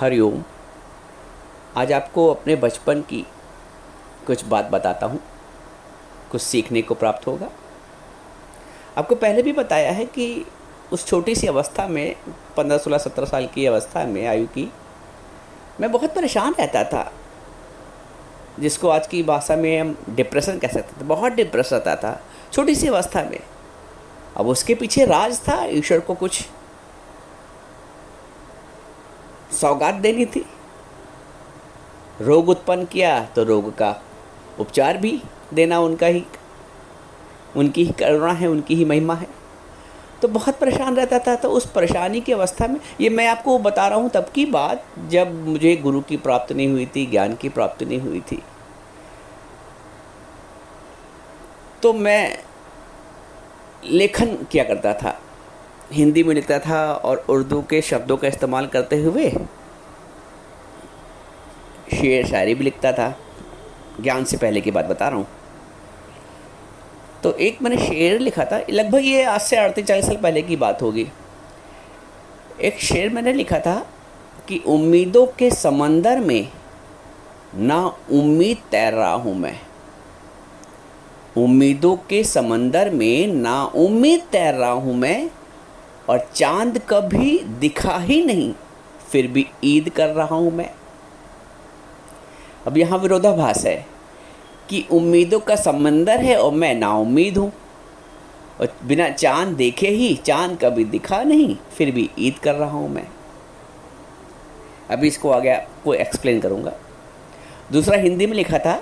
हरिओम। आज आपको अपने बचपन की कुछ बात बताता हूँ, कुछ सीखने को प्राप्त होगा। आपको पहले भी बताया है कि उस छोटी सी अवस्था में 15, 16, 17 साल की अवस्था में आयु की मैं बहुत परेशान रहता था, जिसको आज की भाषा में हम डिप्रेशन कह सकते थे। बहुत डिप्रेस रहता था छोटी सी अवस्था में। अब उसके पीछे राज था, ईश्वर को कुछ सौगात देनी थी। रोग उत्पन्न किया तो रोग का उपचार भी देना उनकी ही करुणा है, उनकी ही महिमा है। तो बहुत परेशान रहता था। तो उस परेशानी की अवस्था में, ये मैं आपको बता रहा हूँ तब की बात जब मुझे गुरु की प्राप्ति नहीं हुई थी, ज्ञान की प्राप्ति नहीं हुई थी। तो मैं लेखन किया करता था, हिंदी में लिखता था और उर्दू के शब्दों का इस्तेमाल करते हुए शेर शायरी भी लिखता था। ज्ञान से पहले की बात बता रहा हूँ। तो एक मैंने शेर लिखा था, लगभग ये आज से 38-40 साल पहले की बात होगी। एक शेर मैंने लिखा था कि उम्मीदों के समंदर में ना उम्मीद तैर रहा हूँ मैं। उम्मीदों के समंदर में ना उम्मीद तैर रहा हूँ मैं, और चांद कभी दिखा ही नहीं फिर भी ईद कर रहा हूँ मैं। अब यहाँ विरोधाभास है कि उम्मीदों का समंदर है और मैं नाउम्मीद हूँ, और बिना चांद देखे ही चांद कभी दिखा नहीं फिर भी ईद कर रहा हूँ मैं। अभी इसको आगे आपको एक्सप्लेन करूँगा। दूसरा हिंदी में लिखा था,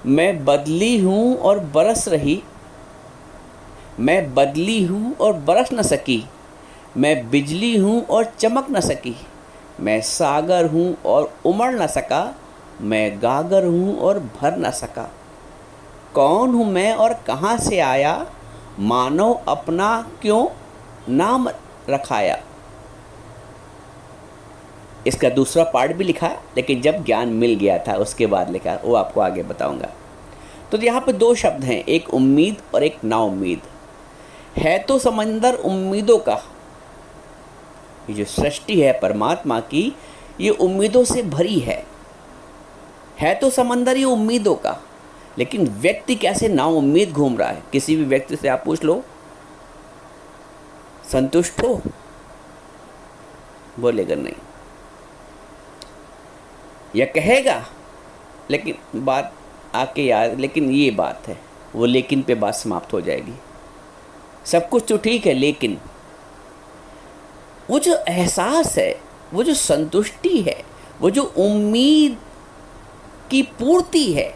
मैं बदली हूँ और बरस रही, मैं बदली हूँ और बरस न सकी, मैं बिजली हूँ और चमक न सकी, मैं सागर हूँ और उमड़ न सका, मैं गागर हूँ और भर न सका। कौन हूँ मैं और कहाँ से आया, मानो अपना क्यों नाम रखाया। इसका दूसरा पार्ट भी लिखा, लेकिन जब ज्ञान मिल गया था उसके बाद लिखा, वो आपको आगे बताऊंगा। तो यहाँ पे दो शब्द हैं, एक उम्मीद और एक नाउम्मीद। है तो समंदर उम्मीदों का, ये जो सृष्टि है परमात्मा की, ये उम्मीदों से भरी है तो समंदर ये उम्मीदों का, लेकिन व्यक्ति कैसे नाउम्मीद घूम रहा है। किसी भी व्यक्ति से आप पूछ लो, संतुष्ट हो, बोलेगा नहीं, या कहेगा लेकिन बात आके याद, लेकिन ये बात है, वो लेकिन पे बात समाप्त हो जाएगी। सब कुछ तो ठीक है, लेकिन वो जो एहसास है, वो जो संतुष्टि है, वो जो उम्मीद की पूर्ति है,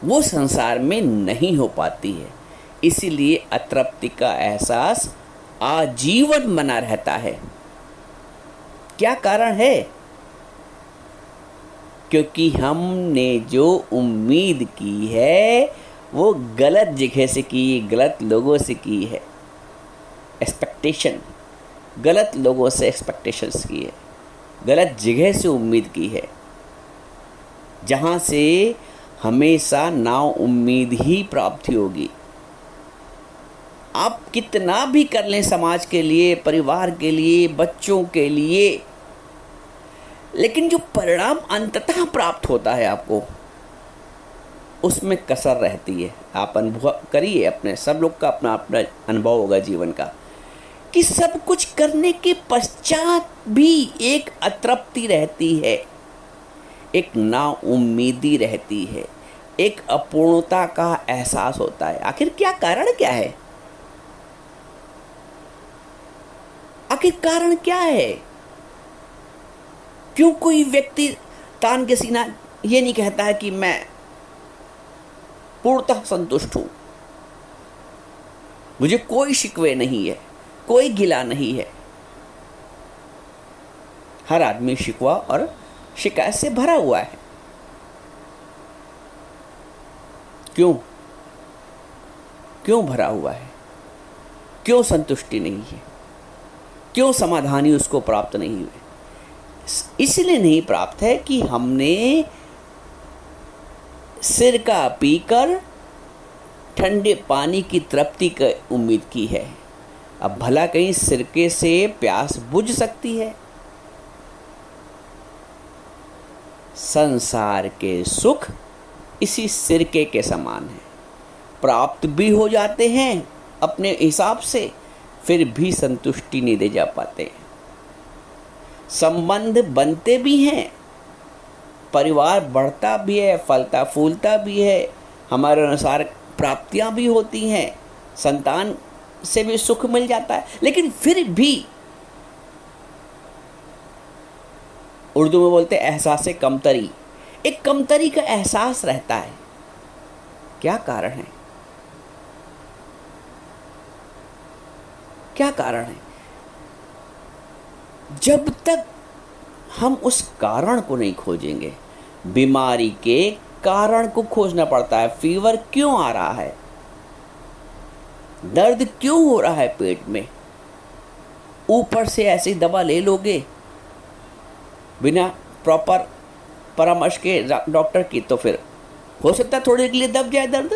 वो संसार में नहीं हो पाती है। इसीलिए अतृप्ति का एहसास आजीवन बना रहता है। क्या कारण है? क्योंकि हमने जो उम्मीद की है वो गलत जगह से की, गलत लोगों से की है। एक्सपेक्टेशन, गलत लोगों से एक्सपेक्टेशंस की है, गलत जगह से उम्मीद की है, जहाँ से हमेशा नाउ उम्मीद ही प्राप्ति होगी। आप कितना भी कर लें समाज के लिए, परिवार के लिए, बच्चों के लिए, लेकिन जो परिणाम अंततः प्राप्त होता है आपको, उसमें कसर रहती है। आप अनुभव करिए, अपने सब लोग का अपना अपना अनुभव होगा जीवन का, कि सब कुछ करने के पश्चात भी एक अतृप्ति रहती है, एक नाउम्मीदी रहती है, एक अपूर्णता का एहसास होता है। आखिर क्या कारण क्या है? आखिर कारण क्या है? क्यों कोई व्यक्ति तान के सीना ये नहीं कहता है कि मैं पूर्णतः संतुष्ट हूं, मुझे कोई शिकवे नहीं है, कोई गिला नहीं है। हर आदमी शिकवा और शिकायत से भरा हुआ है। क्यों भरा हुआ है? क्यों संतुष्टि नहीं है? क्यों समाधानी उसको प्राप्त नहीं हुए? इसलिए नहीं प्राप्त है कि हमने सिर का पीकर ठंडे पानी की तृप्ति की उम्मीद की है। अब भला कहीं सिरके से प्यास बुझ सकती है? संसार के सुख इसी सिरके के समान है, प्राप्त भी हो जाते हैं अपने हिसाब से, फिर भी संतुष्टि नहीं दे जा पाते। संबंध बनते भी हैं, परिवार बढ़ता भी है, फलता फूलता भी है, हमारे अनुसार प्राप्तियां भी होती हैं, संतान से भी सुख मिल जाता है, लेकिन फिर भी उर्दू में बोलते हैं एहसास कमतरी, एक कमतरी का एहसास रहता है। क्या कारण है? क्या कारण है? जब तक हम उस कारण को नहीं खोजेंगे, बीमारी के कारण को खोजना पड़ता है। फीवर क्यों आ रहा है, दर्द क्यों हो रहा है पेट में, ऊपर से ऐसी दवा ले लोगे बिना प्रॉपर परामर्श के डॉक्टर की, तो फिर हो सकता है थोड़ी देर के लिए दब जाए दर्द,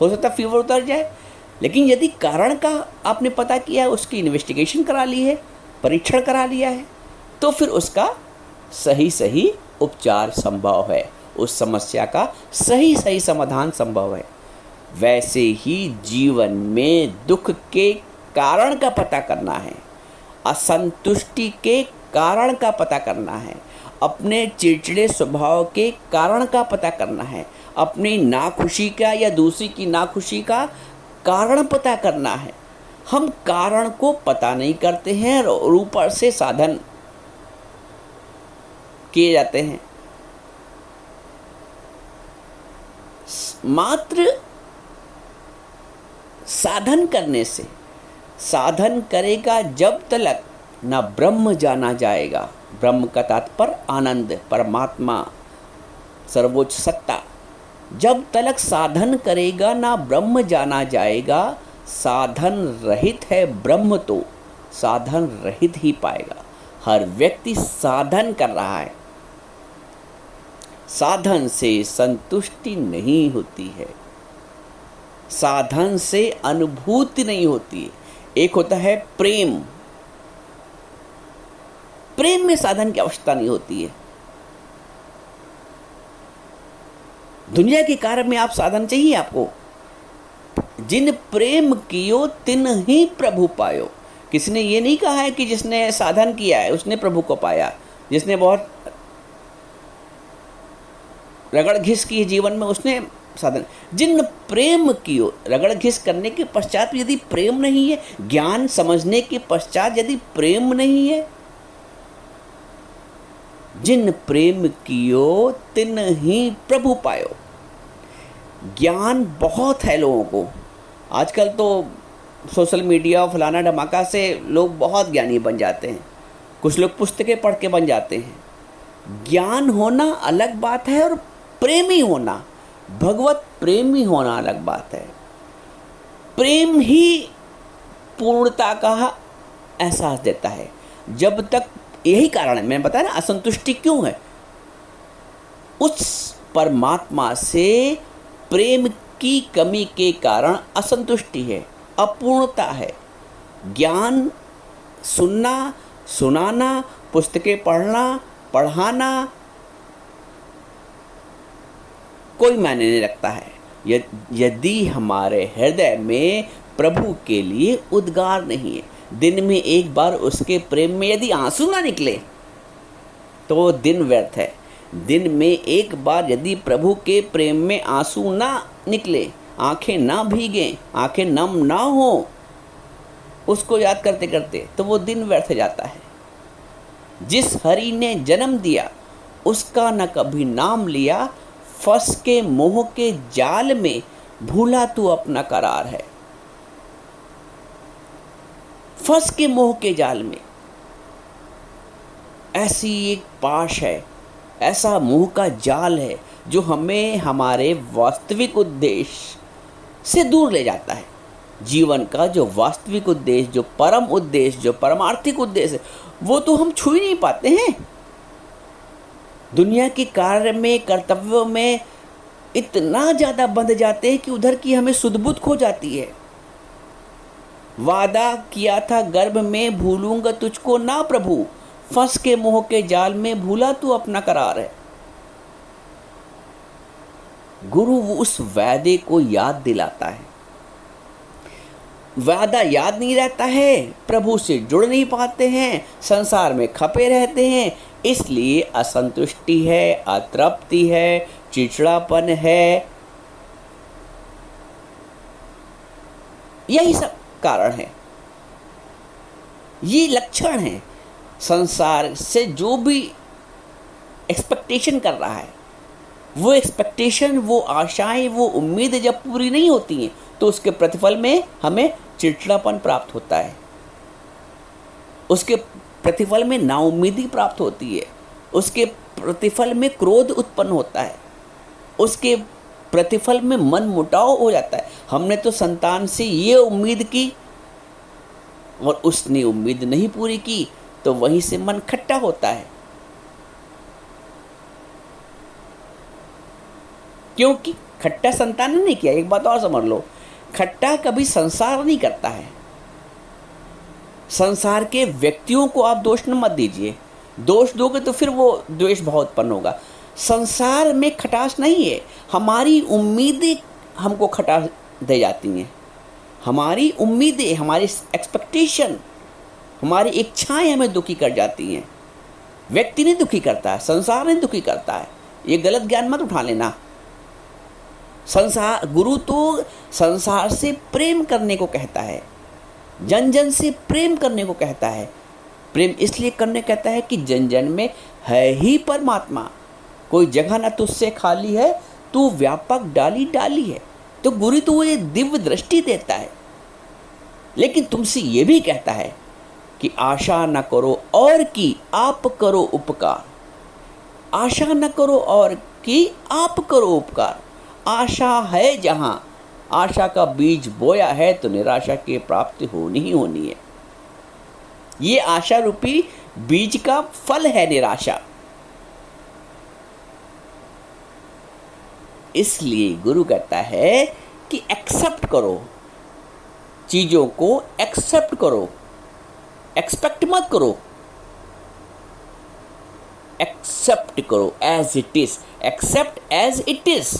हो सकता है फीवर उतर जाए। लेकिन यदि कारण का आपने पता किया है, उसकी इन्वेस्टिगेशन करा ली है, परीक्षण करा लिया है, तो फिर उसका सही सही उपचार संभव है, उस समस्या का सही सही समाधान संभव है। वैसे ही जीवन में दुख के कारण का पता करना है, असंतुष्टि के कारण का पता करना है, अपने चिड़चिड़े स्वभाव के कारण का पता करना है, अपनी नाखुशी का या दूसरी की नाखुशी का कारण पता करना है। हम कारण को पता नहीं करते हैं और ऊपर से साधन किए जाते हैं। मात्र साधन करने से, साधन करेगा जब तक ना ब्रह्म जाना जाएगा। ब्रह्म का तात्पर्य आनंद, परमात्मा, सर्वोच्च सत्ता। जब तक साधन करेगा ना ब्रह्म जाना जाएगा। साधन रहित है ब्रह्म, तो साधन रहित ही पाएगा। हर व्यक्ति साधन कर रहा है, साधन से संतुष्टि नहीं होती है, साधन से अनुभूति नहीं होती है। एक होता है प्रेम, प्रेम में साधन की आवश्यकता नहीं होती है। दुनिया के कार्य में आप साधन चाहिए आपको। जिन प्रेम कियो तिन ही प्रभु पायो। किसी ने ये नहीं कहा है कि जिसने साधन किया है उसने प्रभु को पाया। जिसने बहुत रगड़ घिस की जीवन में उसने साधन। जिन प्रेम कियो, रगड़ घिस करने के पश्चात यदि प्रेम नहीं है, ज्ञान समझने के पश्चात यदि प्रेम नहीं है, जिन प्रेम कियो तिन ही प्रभु पायो। ज्ञान बहुत है लोगों को। आजकल तो सोशल मीडिया और फलाना धमाका से लोग बहुत ज्ञानी बन जाते हैं। कुछ लोग पुस्तकें पढ़ के बन जाते हैं। ज्ञान होना अलग बात है और प्रेमी होना, भगवत प्रेमी होना अलग बात है। प्रेम ही पूर्णता का एहसास देता है। जब तक, यही कारण है मैंने बताया ना, असंतुष्टि क्यों है। उस परमात्मा से प्रेम की कमी के कारण असंतुष्टि है, अपूर्णता है। ज्ञान सुनना, सुनाना, पुस्तकें पढ़ना, पढ़ाना कोई मायने नहीं रखता है यदि हमारे हृदय में प्रभु के लिए उद्गार नहीं है। दिन में एक बार उसके प्रेम में यदि आंसू ना निकले तो वो दिन व्यर्थ है। दिन में एक बार यदि प्रभु के प्रेम में आंसू ना निकले, आंखें ना भीगें, आंखें नम ना हो उसको याद करते करते, तो वो दिन व्यर्थ जाता है। जिस हरि ने जन्म दिया उसका न कभी नाम लिया, फंस के मोह के जाल में भूला तू अपना करार है। फंस के मोह के जाल में, ऐसी एक पाश है, ऐसा मोह का जाल है जो हमें हमारे वास्तविक उद्देश्य से दूर ले जाता है। जीवन का जो वास्तविक उद्देश्य, जो परम उद्देश्य, जो परमार्थिक उद्देश्य है, वो तो हम छू ही नहीं पाते हैं। दुनिया के कार्य में, कर्तव्यों में इतना ज़्यादा बंध जाते हैं कि उधर की हमें सुध-बुध खो जाती है। वादा किया था गर्भ में भूलूंगा तुझको ना प्रभु, फंस के मोह के जाल में भूला तू अपना करार है। गुरु उस वादे को याद दिलाता है। वादा याद नहीं रहता है, प्रभु से जुड़ नहीं पाते हैं, संसार में खपे रहते हैं, इसलिए असंतुष्टि है, अतृप्ति है, चिड़चिड़ापन है, यही सब कारण है, ये लक्षण है। संसार से जो भी एक्सपेक्टेशन कर रहा है, वो एक्सपेक्टेशन, वो आशाएं, वो उम्मीदें जब पूरी नहीं होती हैं तो उसके प्रतिफल में हमें चिड़चिड़ापन प्राप्त होता है, उसके प्रतिफल में नाउम्मीदी प्राप्त होती है, उसके प्रतिफल में क्रोध उत्पन्न होता है, उसके प्रतिफल में मन मुटाव हो जाता है। हमने तो संतान से ये उम्मीद की और उसने उम्मीद नहीं पूरी की, तो वहीं से मन खट्टा होता है, क्योंकि खट्टा संतान ने नहीं किया। एक बात और समझ लो, खट्टा कभी संसार नहीं करता है। संसार के व्यक्तियों को आप दोष न मत दीजिए, दोष दोगे तो फिर वो द्वेष भाव उत्पन्न होगा। संसार में खटास नहीं है, हमारी उम्मीदें हमको खटास दे जाती हैं, हमारी उम्मीदें, हमारी एक्सपेक्टेशन, हमारी इच्छाएं हमें दुखी कर जाती हैं। व्यक्ति नहीं दुखी करता है, संसार नहीं दुखी करता है, ये गलत ज्ञान मत उठा लेना। संसार, गुरु तो संसार से प्रेम करने को कहता है, जन जन से प्रेम करने को कहता है। प्रेम इसलिए करने कहता है कि जन जन में है ही परमात्मा, कोई जगह न तुझसे खाली है, तू व्यापक डाली डाली है। तो गुरु तो वो ये दिव्य दृष्टि देता है, लेकिन तुमसे ये भी कहता है कि आशा न करो और की आप करो उपकार। आशा न करो और की आप करो उपकार। आशा है जहाँ, आशा का बीज बोया है तो निराशा की प्राप्ति होनी ही होनी है। ये आशा रूपी बीज का फल है निराशा। इसलिए गुरु कहता है कि एक्सेप्ट करो, चीजों को एक्सेप्ट करो, एक्सपेक्ट मत करो, एक्सेप्ट करो as it is, accept as it is.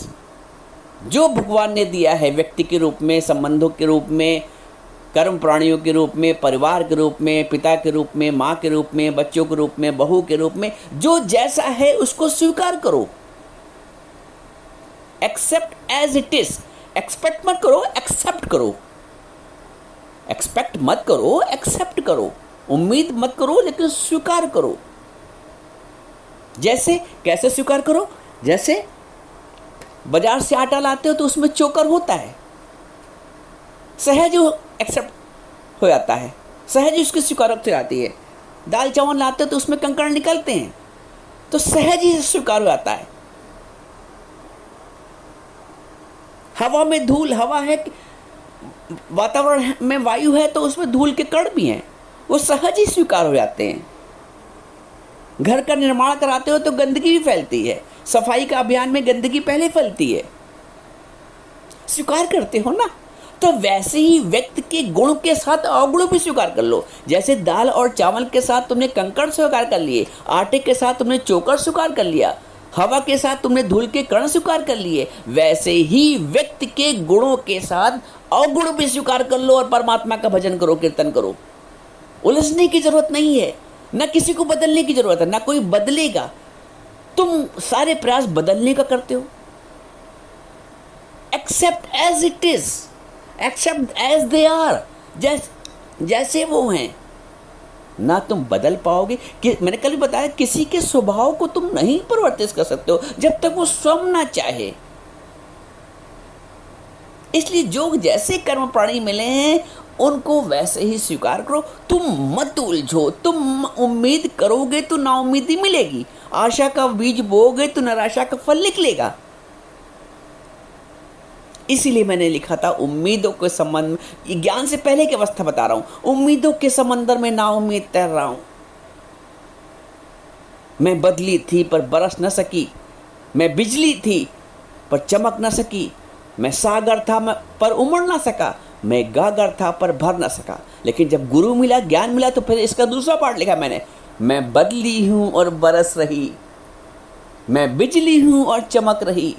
जो भगवान ने दिया है व्यक्ति के रूप में, संबंधों के रूप में, कर्म प्राणियों के रूप में, परिवार के रूप में, पिता के रूप में, माँ के रूप में, बच्चों के रूप में, बहू के रूप में, जो जैसा है उसको स्वीकार करो। Accept as it is, expect मत करो, एक्सेप्ट करो। एक्सपेक्ट मत करो, एक्सेप्ट करो। उम्मीद मत करो, लेकिन स्वीकार करो। जैसे, कैसे स्वीकार करो? जैसे बाजार से आटा लाते हो तो उसमें चोकर होता है, सहज एक्सेप्ट हो जाता है, सहज उसकी स्वीकारता जाती है। दाल चावल लाते हो तो उसमें कंकड़ निकलते हैं, तो सहज ही स्वीकार हो जाता है। हवा में धूल, हवा है, वातावरण में वायु है, तो उसमें धूल के कण भी हैं, वो सहज ही स्वीकार हो जाते हैं। घर का निर्माण कराते हो तो गंदगी भी फैलती है, सफाई का अभियान में गंदगी पहले फैलती है, स्वीकार करते हो ना। तो वैसे ही व्यक्ति के गुण के साथ अवगुण भी स्वीकार कर लो। जैसे दाल और चावल के साथ तुमने कंकड़ स्वीकार कर लिए, आटे के साथ तुमने चोकर स्वीकार कर लिया, हवा के साथ तुमने धूल के कण स्वीकार कर लिए, वैसे ही व्यक्ति के गुणों के साथ अवगुण भी स्वीकार कर लो और परमात्मा का भजन करो, कीर्तन करो। उलझने की जरूरत नहीं है, न किसी को बदलने की जरूरत है, ना कोई बदलेगा। तुम सारे प्रयास बदलने का करते हो। Accept as it is, accept as they are, जैसे वो हैं। ना तुम बदल पाओगे, कि मैंने कल भी बताया, किसी के स्वभाव को तुम नहीं परिवर्तित कर सकते हो जब तक वो स्वयं ना चाहे। इसलिए जो जैसे कर्म प्राणी मिले हैं उनको वैसे ही स्वीकार करो। तुम मत उलझो, तुम उम्मीद करोगे तो नाउम्मीदी मिलेगी, आशा का बीज बोओगे तो निराशा का फल निकलेगा। इसीलिए मैंने लिखा था, उम्मीदों के संबंध में, ज्ञान से पहले की अवस्था बता रहा हूं, उम्मीदों के समंदर में नाउम्मीद तैर रहा हूं। मैं बदली थी पर बरस न सकी, मैं बिजली थी पर चमक न सकी, मैं सागर था पर उमड़ ना सका, मैं गागर था पर भर ना सका। लेकिन जब गुरु मिला, ज्ञान मिला, तो फिर इसका दूसरा पार्ट लिखा मैंने, मैं बदली हूं और बरस रही, मैं बिजली हूं और चमक रही,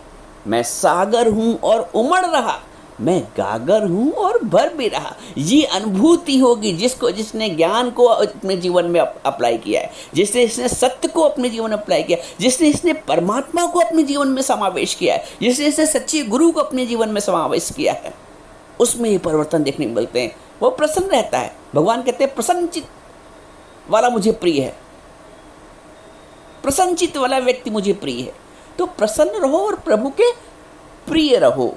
मैं सागर हूँ और उमड़ रहा, मैं गागर हूँ और भर भी रहा। ये अनुभूति होगी जिसने ज्ञान को अपने जीवन में अप्लाई किया है, जिसने इसने सत्य को अपने जीवन में अप्लाई किया, जिसने इसने परमात्मा को अपने जीवन में समावेश किया है, जिसने इसने सच्चे गुरु को अपने जीवन में समावेश किया है, उसमें ये परिवर्तन देखने को मिलते हैं। वो प्रसन्न रहता है। भगवान कहते हैं प्रसन्नचित वाला मुझे प्रिय है, प्रसन्नचित वाला व्यक्ति मुझे प्रिय है। तो प्रसन्न रहो और प्रभु के प्रिय रहो।